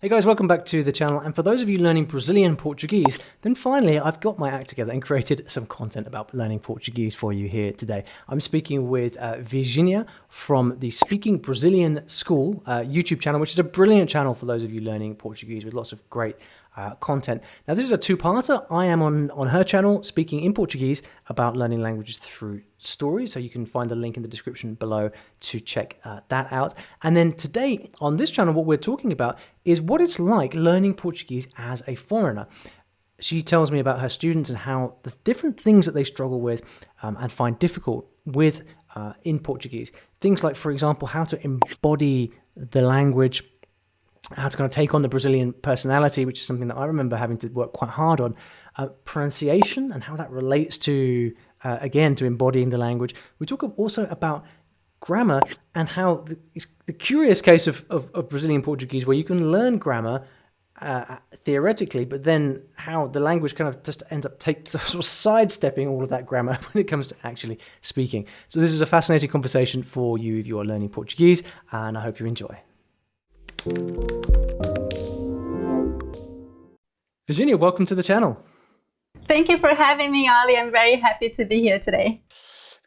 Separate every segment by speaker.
Speaker 1: Hey guys, welcome back to the channel. And for those of you learning Brazilian Portuguese, then finally I've got my act together and created some content about learning Portuguese for you here today. I'm speaking with Virginia from the Speaking Brazilian School YouTube channel, which is a brilliant channel for those of you learning Portuguese with lots of great content. Now this is a two-parter. I am on her channel speaking in Portuguese about learning languages through stories, so you can find the link in the description below to check that out. And then today on this channel, what we're talking about is what it's like learning Portuguese as a foreigner. She tells me about her students and how the different things that they struggle with and find difficult with in Portuguese. Things like, for example, how to embody the language, how to kind of take on the Brazilian personality, which is something that I remember having to work quite hard on. Pronunciation and how that relates to, again, to embodying the language. We talk also about grammar and how the curious case of Brazilian Portuguese, where you can learn grammar theoretically, but then how the language kind of just ends up sort of sidestepping all of that grammar when it comes to actually speaking. So this is a fascinating conversation for you if you are learning Portuguese, and I hope you enjoy. Virginia, welcome to the channel.
Speaker 2: Thank you for having me, Olly. I'm very happy to be here today.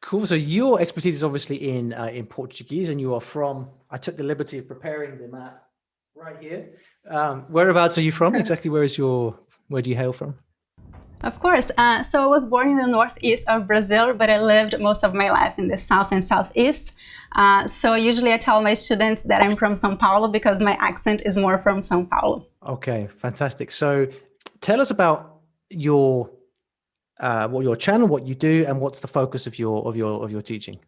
Speaker 1: Cool. So your expertise is obviously in Portuguese, and you are from, I took the liberty of preparing the map right here. Whereabouts are you from? Exactly where do you hail from?
Speaker 2: Of course. So I was born in the northeast of Brazil, but I lived most of my life in the south and southeast. So usually I tell my students that I'm from São Paulo because my accent is more from São Paulo.
Speaker 1: Okay, fantastic. So tell us about your channel, what you do, and what's the focus of your teaching.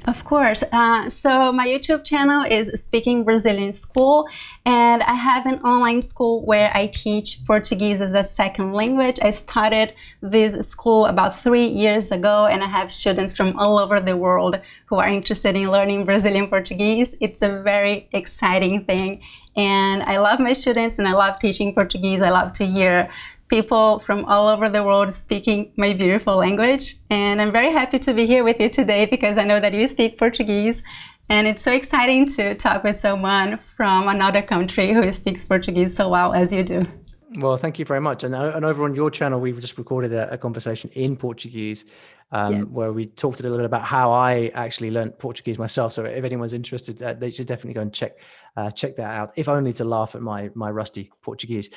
Speaker 2: Of course. So my YouTube channel is Speaking Brazilian School, and I have an online school where I teach Portuguese as a second language. I started this school about 3 years ago, and I have students from all over the world who are interested in learning Brazilian Portuguese. It's a very exciting thing, and I love my students and I love teaching Portuguese. I love to hear people from all over the world speaking my beautiful language. And I'm very happy to be here with you today because I know that you speak Portuguese. And it's so exciting to talk with someone from another country who speaks Portuguese so well as you do.
Speaker 1: Well, thank you very much. And over on your channel, we've just recorded a conversation in Portuguese where we talked a little bit about how I actually learned Portuguese myself. So if anyone's interested, they should definitely go and check that out, if only to laugh at my rusty Portuguese.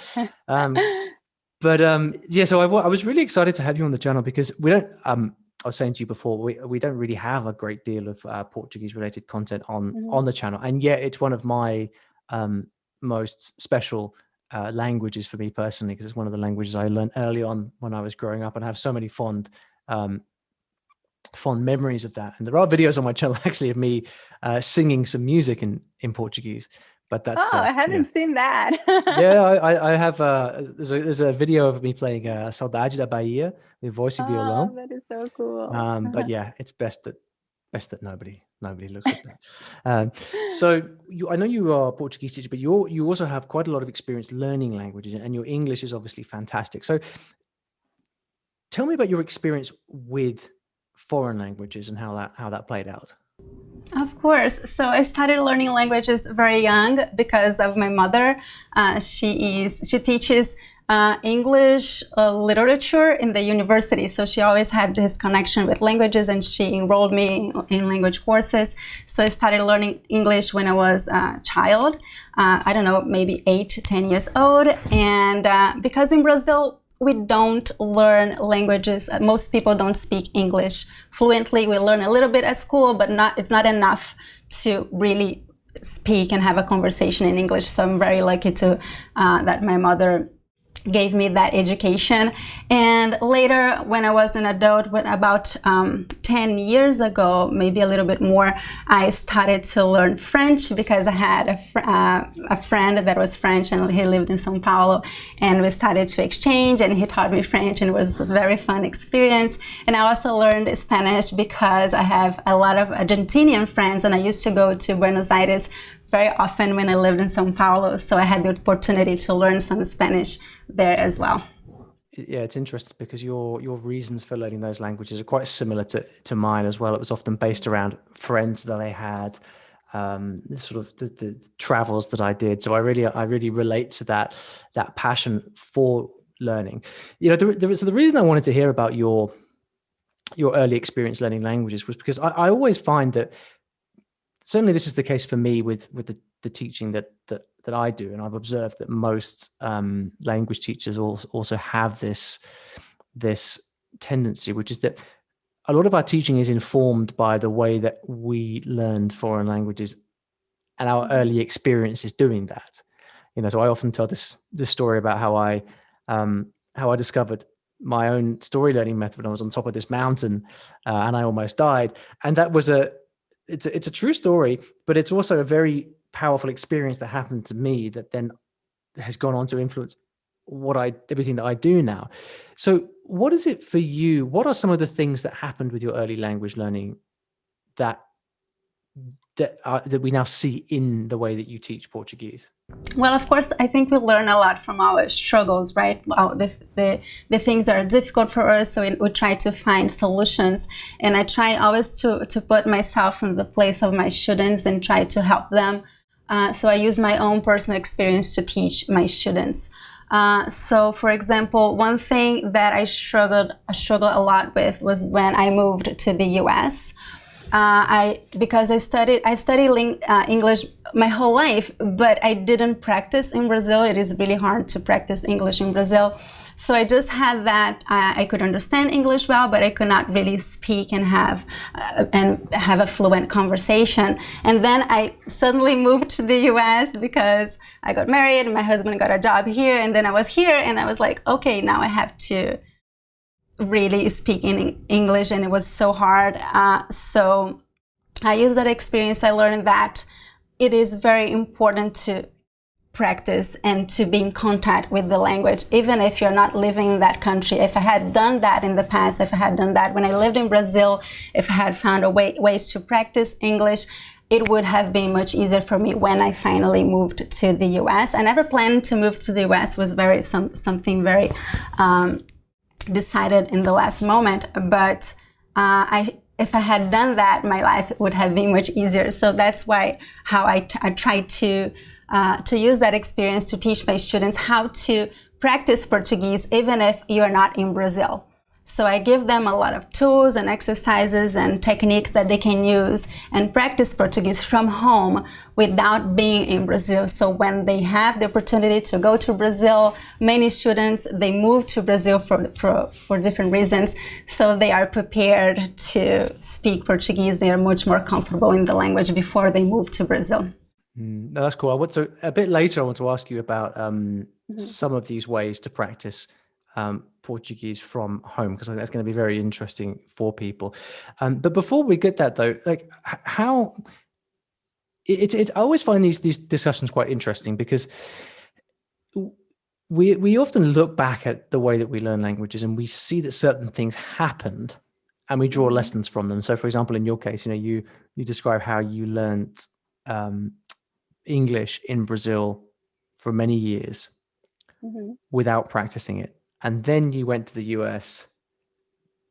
Speaker 1: But yeah, so I was really excited to have you on the channel because we don't, I was saying to you before, we don't really have a great deal of Portuguese related content on the channel. And yet it's one of my most special languages for me personally, because it's one of the languages I learned early on when I was growing up, and I have so many fond memories of that. And there are videos on my channel actually of me singing some music in Portuguese. But that's,
Speaker 3: I haven't seen that.
Speaker 1: Yeah, I have. There's a video of me playing Saudade da Bahia with voice and violão.
Speaker 3: Oh, that is so cool.
Speaker 1: But yeah, it's best that nobody looks at that. So I know you are a Portuguese teacher, but you also have quite a lot of experience learning languages, and your English is obviously fantastic. So tell me about your experience with foreign languages and how that played out.
Speaker 2: Of course. So I started learning languages very young because of my mother. She teaches English literature in the university. So she always had this connection with languages, and she enrolled me in language courses. So I started learning English when I was a child. I don't know, maybe 8 to 10 years old. And because in Brazil, we don't learn languages. Most people don't speak English fluently. We learn a little bit at school, but it's not enough to really speak and have a conversation in English. So I'm very lucky that my mother gave me that education. And later, when I was an adult, about 10 years ago, maybe a little bit more, I started to learn French because I had a friend that was French, and he lived in São Paulo, and we started to exchange, and he taught me French, and it was a very fun experience. And I also learned Spanish because I have a lot of Argentinian friends, and I used to go to Buenos Aires very often when I lived in São Paulo, so I had the opportunity to learn some Spanish there as well.
Speaker 1: Yeah, it's interesting because your reasons for learning those languages are quite similar to mine as well. It was often based around friends that I had the sort of the travels that I did. So I really relate to that passion for learning. So the reason I wanted to hear about your early experience learning languages was because I always find that, certainly this is the case for me with the teaching that I do, and I've observed that most language teachers also have this tendency, which is that a lot of our teaching is informed by the way that we learned foreign languages and our early experiences doing that. So I often tell this story about how I discovered my own story learning method when I was on top of this mountain and I almost died. And that was it's a true story, but it's also a very powerful experience that happened to me that then has gone on to influence everything that I do now. So what is it for you? What are some of the things that happened with your early language learning that we now see in the way that you teach Portuguese?
Speaker 2: Well, of course, I think we learn a lot from our struggles, right? The things that are difficult for us, so we try to find solutions. And I try always to put myself in the place of my students and try to help them. So I use my own personal experience to teach my students. So, for example, one thing that I struggled a lot with was when I moved to the U.S. Because I studied English my whole life, but I didn't practice in Brazil. It is really hard to practice English in Brazil. So I just had that I could understand English well, but I could not really speak and have a fluent conversation. And then I suddenly moved to the U.S. because I got married and my husband got a job here. And then I was here and I was like, okay, now I have to really speak in English, and it was so hard. So I used that experience. I learned that it is very important to practice and to be in contact with the language, even if you're not living in that country. If I had done that in the past, if I had done that when I lived in Brazil, if I had found ways to practice English, it would have been much easier for me when I finally moved to the US. I never planned to move to the US. It was something very decided in the last moment, but if I had done that, my life would have been much easier. So that's how I try to use that experience to teach my students how to practice Portuguese, even if you're not in Brazil. So I give them a lot of tools and exercises and techniques that they can use and practice Portuguese from home without being in Brazil. So when they have the opportunity to go to Brazil, many students, they move to Brazil for different reasons. So they are prepared to speak Portuguese. They are much more comfortable in the language before they move to Brazil.
Speaker 1: No, that's cool. A bit later, I want to ask you about some of these ways to practice Portuguese from home, because I think that's going to be very interesting for people. But before we get that, though, like how I always find these discussions quite interesting, because we often look back at the way that we learn languages and we see that certain things happened and we draw lessons from them. So, for example, in your case, you describe how you learned English in Brazil for many years without practicing it. And then you went to the US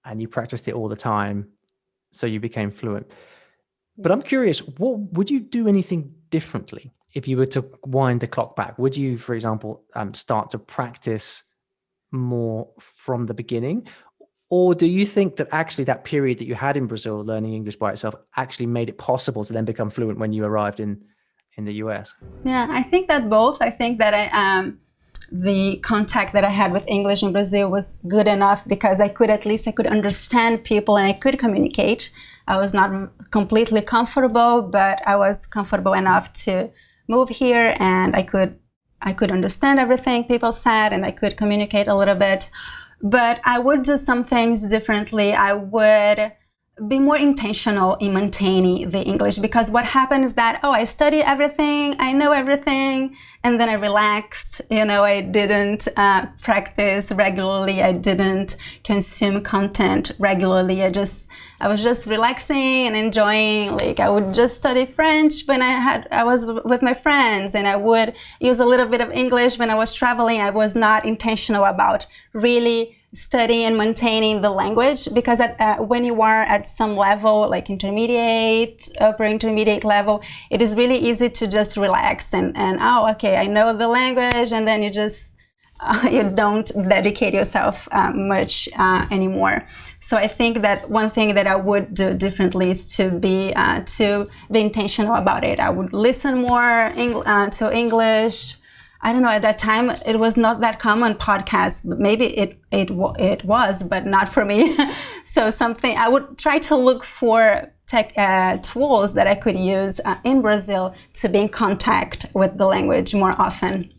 Speaker 1: and you practiced it all the time, so you became fluent. But I'm curious, would you do anything differently if you were to wind the clock back? Would you, for example, start to practice more from the beginning? Or do you think that actually that period that you had in Brazil learning English by itself actually made it possible to then become fluent when you arrived in the US?
Speaker 2: Yeah, I think that both. I think that the contact that I had with English in Brazil was good enough because I could understand people and I could communicate. I was not completely comfortable, but I was comfortable enough to move here, and I could understand everything people said, and I could communicate a little bit. But I would do some things differently. I would be more intentional in maintaining the English, because what happened is that, I studied everything, I know everything, and then I relaxed. I didn't practice regularly. I didn't consume content regularly. I was just relaxing and enjoying. Like, I would just study French when I was with my friends, and I would use a little bit of English when I was traveling. I was not intentional about really studying and maintaining the language, because when you are at some level, like intermediate, upper intermediate level, it is really easy to just relax and oh, okay, I know the language, and then you just you don't dedicate yourself much anymore. So I think that one thing that I would do differently is to be intentional about it. I would listen more to English. I don't know, at that time it was not that common podcasts, but maybe it was, but not for me. So something I would try to look for tools that I could use in Brazil to be in contact with the language more often.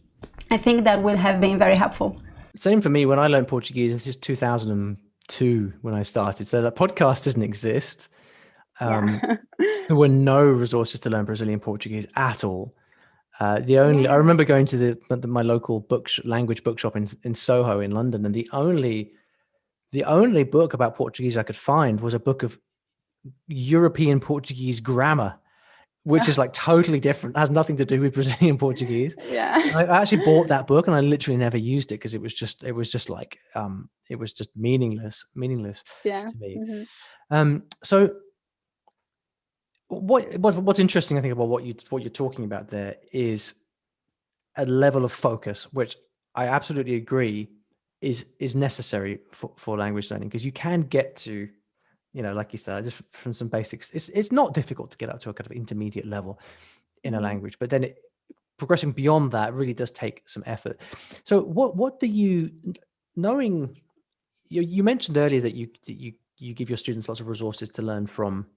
Speaker 2: I think that would have been very helpful.
Speaker 1: Same for me. When I learned Portuguese, it's just 2002 when I started. So that podcast doesn't exist. There were no resources to learn Brazilian Portuguese at all. I remember going to my local language bookshop in Soho in London, and the only book about Portuguese I could find was a book of European Portuguese grammar, which is like totally different, has nothing to do with Brazilian Portuguese.
Speaker 3: Yeah.
Speaker 1: I actually bought that book and I literally never used it because it was just meaningless to me.
Speaker 3: Mm-hmm.
Speaker 1: So what's interesting, I think, about what you're talking about there is a level of focus, which I absolutely agree is necessary for language learning, because you can get to, like you said, just from some basics, it's not difficult to get up to a kind of intermediate level in a language, but then progressing beyond that really does take some effort. So what do you, knowing, you mentioned earlier that you give your students lots of resources to learn from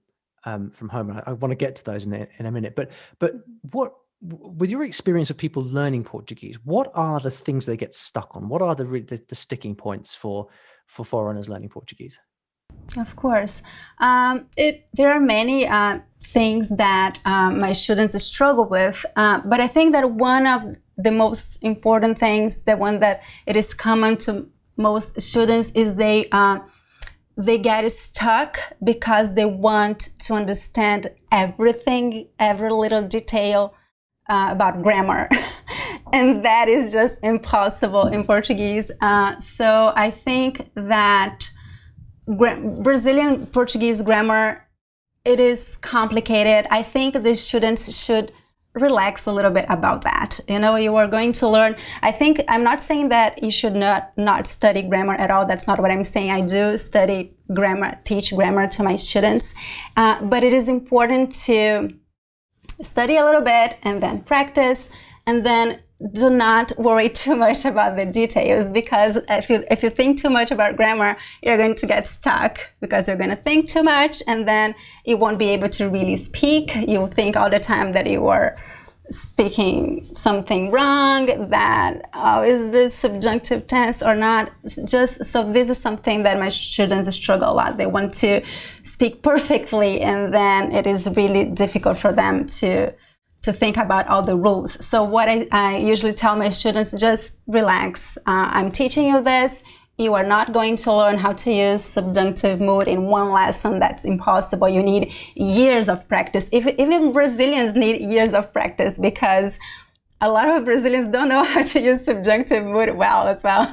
Speaker 1: home. I want to get to those in a minute, but what, with your experience of people learning Portuguese, what are the things they get stuck on? What are the sticking points for foreigners learning Portuguese?
Speaker 2: Of course. There are many things that my students struggle with, but I think that one of the most important things, the one that it is common to most students, is they get stuck because they want to understand everything, every little detail about grammar. And that is just impossible in Portuguese. So I think that Brazilian Portuguese grammar, it is complicated. I think the students should relax a little bit about that. You are going to learn. I think I'm not saying that you should not study grammar at all. That's not what I'm saying. I do study grammar, teach grammar to my students, but it is important to study a little bit and then practice, and then do not worry too much about the details, because if you think too much about grammar, you're going to get stuck because you're going to think too much, and then you won't be able to really speak. You'll think all the time that you are speaking something wrong, that, is this subjunctive tense or not? So this is something that my students struggle a lot. They want to speak perfectly, and then it is really difficult for them to think about all the rules. So what I usually tell my students, just relax. I'm teaching you this. You are not going to learn how to use subjunctive mood in one lesson. That's impossible. You need years of practice. Even Brazilians need years of practice, because a lot of Brazilians don't know how to use subjunctive mood well as well.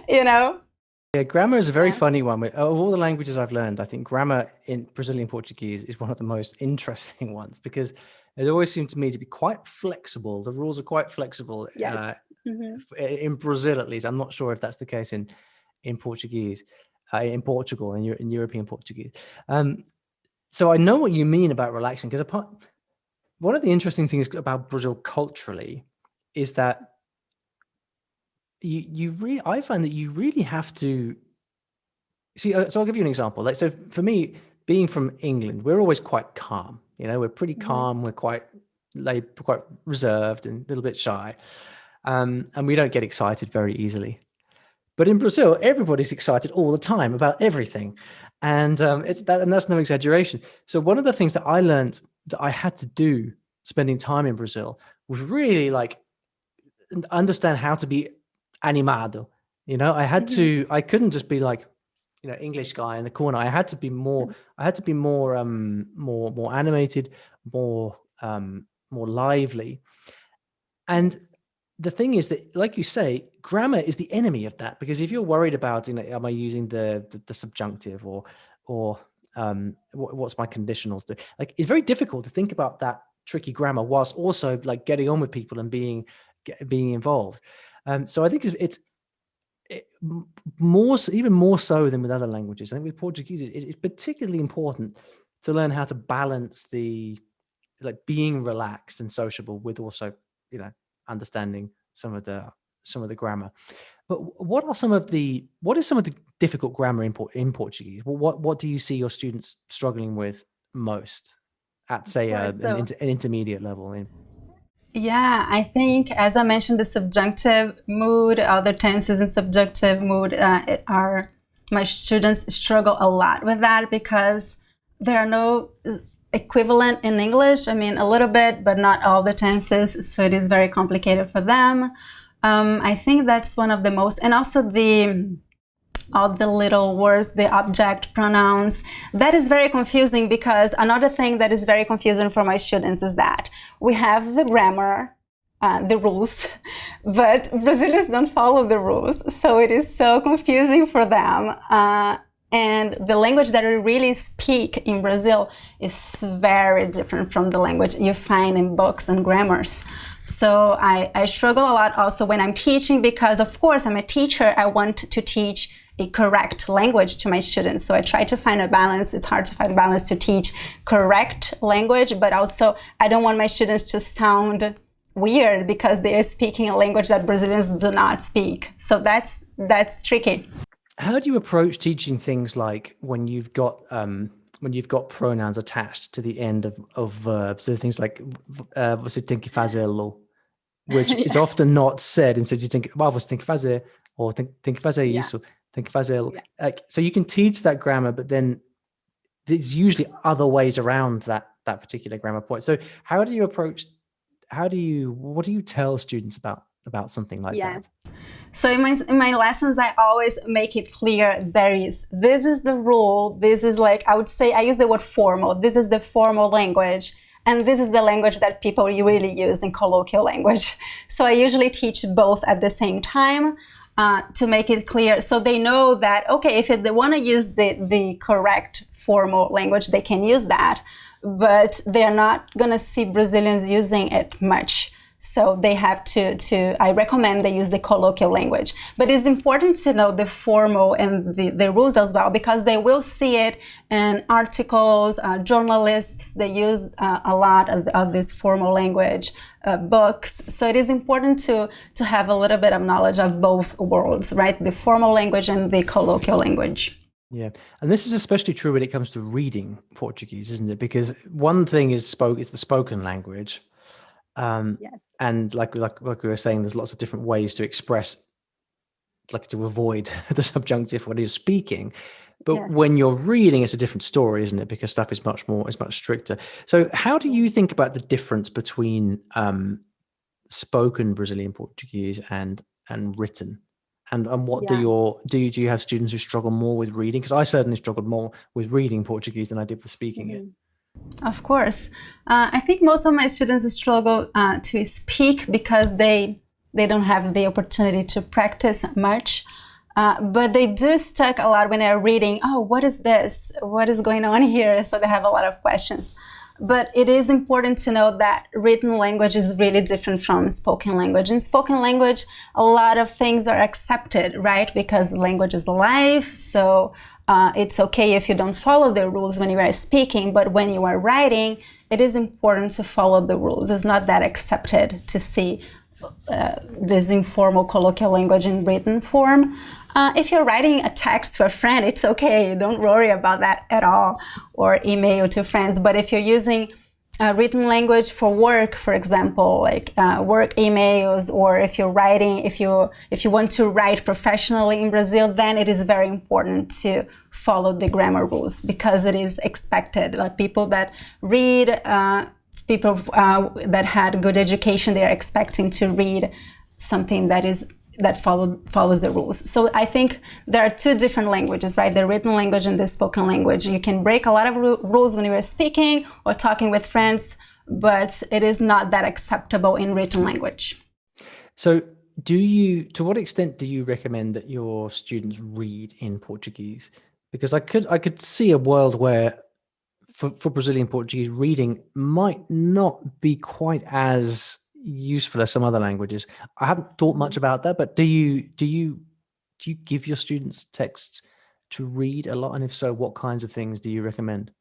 Speaker 1: Yeah, grammar is a very funny one. Of all the languages I've learned, I think grammar in Brazilian Portuguese is one of the most interesting ones, because it always seemed to me to be quite flexible. The rules are quite flexible. In Brazil, at least. I'm not sure if that's the case in Portuguese, in Portugal, in European Portuguese. So I know what you mean about relaxing, because one of the interesting things about Brazil culturally is that I find that you really have to see. So I'll give you an example. So for me, being from England, we're always quite calm. We're pretty calm. We're quite reserved and a little bit shy. And we don't get excited very easily. But in Brazil, everybody's excited all the time about everything. And that's no exaggeration. So one of the things that I learned that I had to do spending time in Brazil was really understand how to be animado. I couldn't just be like, English guy in the corner. I had to be more animated, more lively. And the thing is that, like you say, grammar is the enemy of that, because if you're worried about, am I using the subjunctive or what's my conditionals do? Like, it's very difficult to think about that tricky grammar whilst also like getting on with people and being involved. So I think it's even more so than with other languages. I think with Portuguese, it's particularly important to learn how to balance the like being relaxed and sociable with also, understanding some of the grammar. But what is some of the difficult grammar in Portuguese? What do you see your students struggling with most at, say, an intermediate level?
Speaker 2: Yeah, I think, as I mentioned, the subjunctive mood, other tenses in subjunctive mood my students struggle a lot with that because there are no equivalent in English. I mean, a little bit, but not all the tenses. So it is very complicated for them. I think that's one of the most, and also all the little words, the object pronouns, that is very confusing, because another thing that is very confusing for my students is that we have the grammar, the rules, but Brazilians don't follow the rules. So it is so confusing for them. And the language that we really speak in Brazil is very different from the language you find in books and grammars. So I struggle a lot also when I'm teaching, because of course I'm a teacher. I want to teach a correct language to my students. So I try to find a balance. It's hard to find a balance to teach correct language, but also I don't want my students to sound weird because they are speaking a language that Brazilians do not speak. So that's tricky.
Speaker 1: How do you approach teaching things like when you've got pronouns attached to the end of verbs? So things like você tem que fazê-lo, which is often not said. Instead, you think, well, você tem que fazer, or tem que fazer isso, tem que fazê-lo. Like, so you can teach that grammar, but then there's usually other ways around that particular grammar point. So what do you tell students about something like that?
Speaker 2: So in my lessons, I always make it clear this is the rule. This is, like, I would say, I use the word formal. This is the formal language. And this is the language that people really use in colloquial language. So I usually teach both at the same time to make it clear. So they know that, okay, if they want to use the correct formal language, they can use that. But they're not going to see Brazilians using it much. So they have I recommend they use the colloquial language. But it's important to know the formal and the rules as well, because they will see it in articles, journalists, they use a lot of this formal language, books. So it is important to have a little bit of knowledge of both worlds, right? The formal language and the colloquial language.
Speaker 1: Yeah. And this is especially true when it comes to reading Portuguese, isn't it? Because one thing is the spoken language. Yes. And like we were saying, there's lots of different ways to express, like to avoid the subjunctive when you're speaking. But when you're reading, it's a different story, isn't it? Because stuff is much stricter. So how do you think about the difference between spoken Brazilian Portuguese and written? And what do you have students who struggle more with reading? Because I certainly struggled more with reading Portuguese than I did with speaking it.
Speaker 2: Of course. I think most of my students struggle to speak because they don't have the opportunity to practice much. But they do stuck a lot when they're reading. Oh, what is this? What is going on here? So they have a lot of questions. But it is important to know that written language is really different from spoken language. In spoken language, a lot of things are accepted, right? Because language is life. So it's okay if you don't follow the rules when you are speaking, but when you are writing, it is important to follow the rules. It's not that accepted to see this informal colloquial language in written form. If you're writing a text to a friend, it's okay. Don't worry about that at all, or email to friends. But if you're using written language for work, for example, like work emails, or if you're writing, if you want to write professionally in Brazil, then it is very important to follow the grammar rules, because it is expected. Like people that read, people that had good education, they are expecting to read something that follows the rules. So I think there are two different languages, right? The written language and the spoken language. You can break a lot of rules when you are speaking or talking with friends, but it is not that acceptable in written language.
Speaker 1: So to what extent do you recommend that your students read in Portuguese? Because I could see a world where for Brazilian Portuguese, reading might not be quite as useful as some other languages. I haven't thought much about that, but do you give your students texts to read a lot? And if so, what kinds of things do you recommend?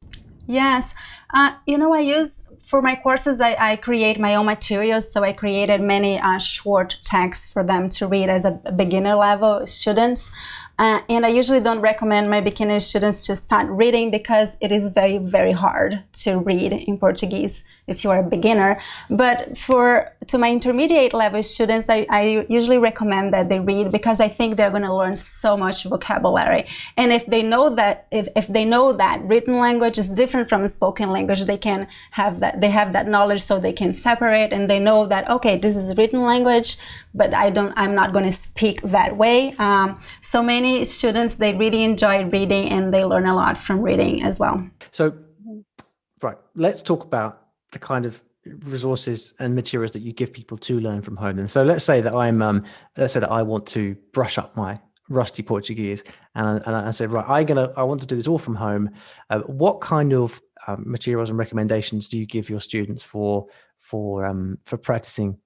Speaker 2: Yes. I use for my courses, I create my own materials. So I created many short texts for them to read as a beginner level students. And I usually don't recommend my beginner students to start reading because it is very, very hard to read in Portuguese if you are a beginner. But to my intermediate level students, I usually recommend that they read because I think they're going to learn so much vocabulary. And if they know that, if they know that written language is different from spoken language, they have that knowledge, so they can separate, and they know that, okay, this is written language, but I'm not going to speak that way. So many students, they really enjoy reading and they learn a lot from reading as well.
Speaker 1: So, right, let's talk about the kind of resources and materials that you give people to learn from home. And so let's say that I want to brush up my rusty Portuguese, and I said, right, I want to do this all from home. What kind of materials and recommendations do you give your students for practicing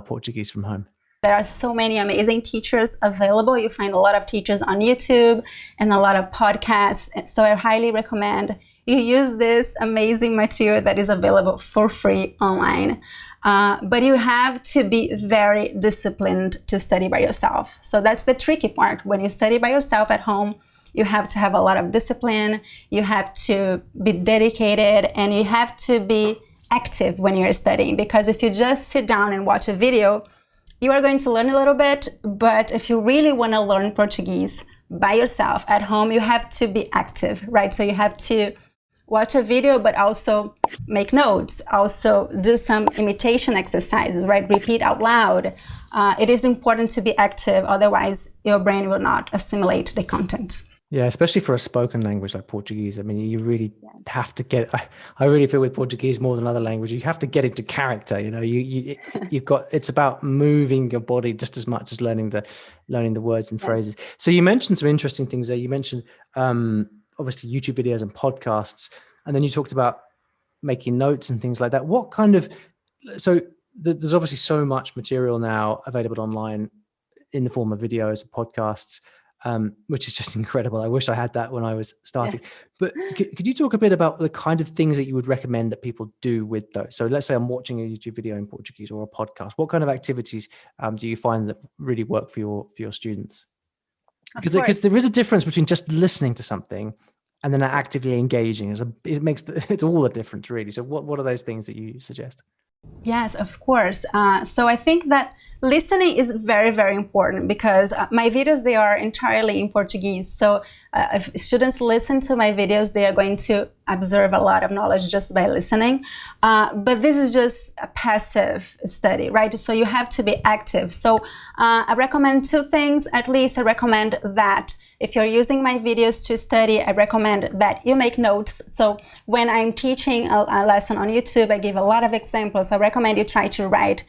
Speaker 1: Portuguese from home?
Speaker 2: There are so many amazing teachers available. You find a lot of teachers on YouTube and a lot of podcasts. So I highly recommend you use this amazing material that is available for free online. But you have to be very disciplined to study by yourself. So that's the tricky part. When you study by yourself at home, you have to have a lot of discipline. You have to be dedicated, and you have to be active when you're studying. Because if you just sit down and watch a video, you are going to learn a little bit, but if you really want to learn Portuguese by yourself at home, you have to be active, right? So you have to watch a video, but also make notes, also do some imitation exercises, right? Repeat out loud. It is important to be active, otherwise your brain will not assimilate the content.
Speaker 1: Yeah, especially for a spoken language like Portuguese. I mean, you really have to get, I really feel with Portuguese more than other languages, you have to get into character. You've got, it's about moving your body just as much as learning the words and phrases. So you mentioned some interesting things there. You mentioned obviously YouTube videos and podcasts, and then you talked about making notes and things like that. What kind of, so there's obviously so much material now available online in the form of videos and podcasts. Which is just incredible. I wish I had that when I was starting. Yeah. But could you talk a bit about the kind of things that you would recommend that people do with those? So let's say I'm watching a YouTube video in Portuguese or a podcast. What kind of activities do you find that really work for your students? Because there is a difference between just listening to something and then actively engaging. It's all a difference, really. So what are those things that you suggest?
Speaker 2: Yes, of course. So I think that listening is very, very important because my videos, they are entirely in Portuguese. So if students listen to my videos, they are going to observe a lot of knowledge just by listening. But this is just a passive study, right? So you have to be active. So I recommend two things. At least I recommend that if you're using my videos to study, I recommend that you make notes. So when I'm teaching a lesson on YouTube, I give a lot of examples. I recommend you try to write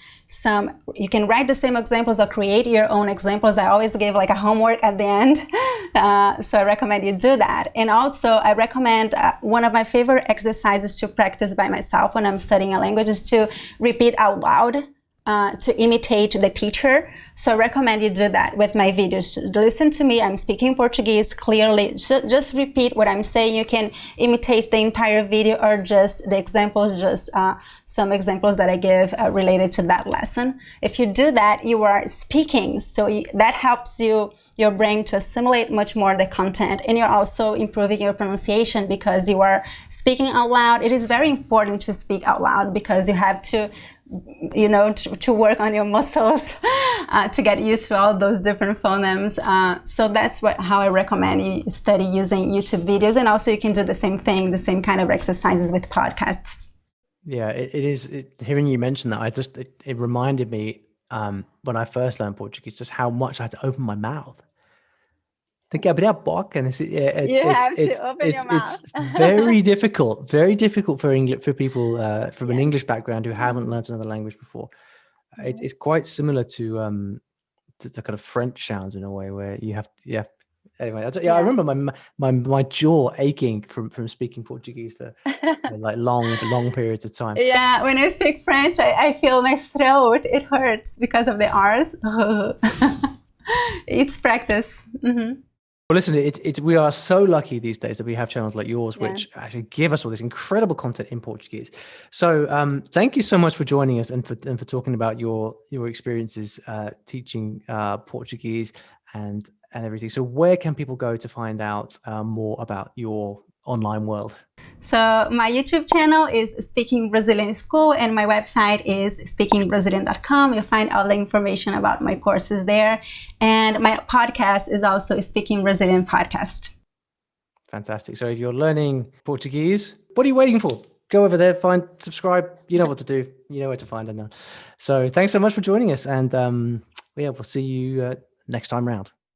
Speaker 2: you can write the same examples or create your own examples. I always give like a homework at the end. So I recommend you do that. And also I recommend one of my favorite exercises to practice by myself when I'm studying a language is to repeat out loud. To imitate the teacher. So I recommend you do that with my videos. Listen to me, I'm speaking Portuguese clearly. Just repeat what I'm saying. You can imitate the entire video or just the examples, just some examples that I give related to that lesson. If you do that, you are speaking. So that helps your brain to assimilate much more the content, and you're also improving your pronunciation because you are speaking out loud. It is very important to speak out loud because you have to to work on your muscles to get used to all those different phonemes. So that's how I recommend you study using YouTube videos. And also you can do the same thing, the same kind of exercises with podcasts.
Speaker 1: Yeah, it is. Hearing you mention that, it reminded me when I first learned Portuguese, just how much I had to open my mouth. You have to open your mouth. It's very difficult for people from an English background who haven't learned another language before. It's quite similar to the kind of French sounds in a way where you have, yeah. Anyway, I remember my jaw aching from speaking Portuguese for like long periods of time.
Speaker 2: Yeah, when I speak French, I feel my throat, it hurts because of the R's. It's practice. Mm-hmm.
Speaker 1: Well, listen, we are so lucky these days that we have channels like yours, which actually give us all this incredible content in Portuguese. So thank you so much for joining us and for talking about your experiences teaching Portuguese and everything. So where can people go to find out more about your online world?
Speaker 2: So my YouTube channel is Speaking Brazilian School, and my website is speakingbrazilian.com. You'll find all the information about my courses there. And my podcast is also Speaking Brazilian Podcast.
Speaker 1: Fantastic. So if you're learning Portuguese, what are you waiting for? Go over there, subscribe. You know what to do. You know where to find it now. So thanks so much for joining us. And we'll see you next time round.